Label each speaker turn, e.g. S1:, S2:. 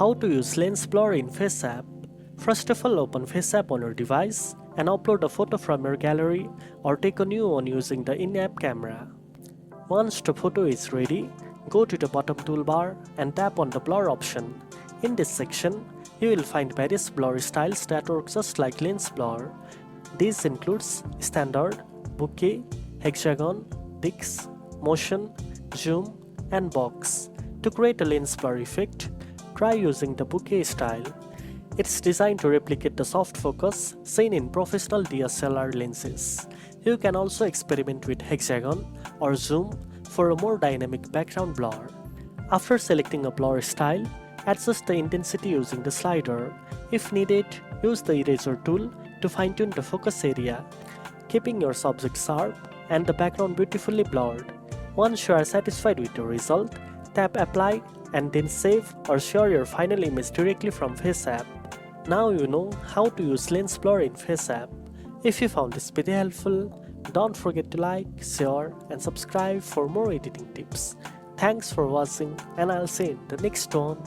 S1: How to use lens blur in FaceApp. First of all, open FaceApp on your device and upload a photo from your gallery or take a new one using the in-app camera. Once the photo is ready, go to the bottom toolbar and tap on the blur option. In this section, you will find various blur styles that work just like lens blur. These includes standard, bokeh, hexagon, pix, motion, zoom, and box. To create a lens blur effect, try using the bokeh style. It's designed to replicate the soft focus seen in professional DSLR lenses. You can also experiment with hexagon or zoom for a more dynamic background blur. After selecting a blur style, adjust the intensity using the slider. If needed, use the eraser tool to fine-tune the focus area, keeping your subject sharp and the background beautifully blurred. Once you are satisfied with your result, tap apply and then save or share your final image directly from FaceApp. Now you know how to use lens blur in FaceApp. If you found this video helpful, don't forget to like, share and subscribe for more editing tips. Thanks for watching and I'll see you in the next one.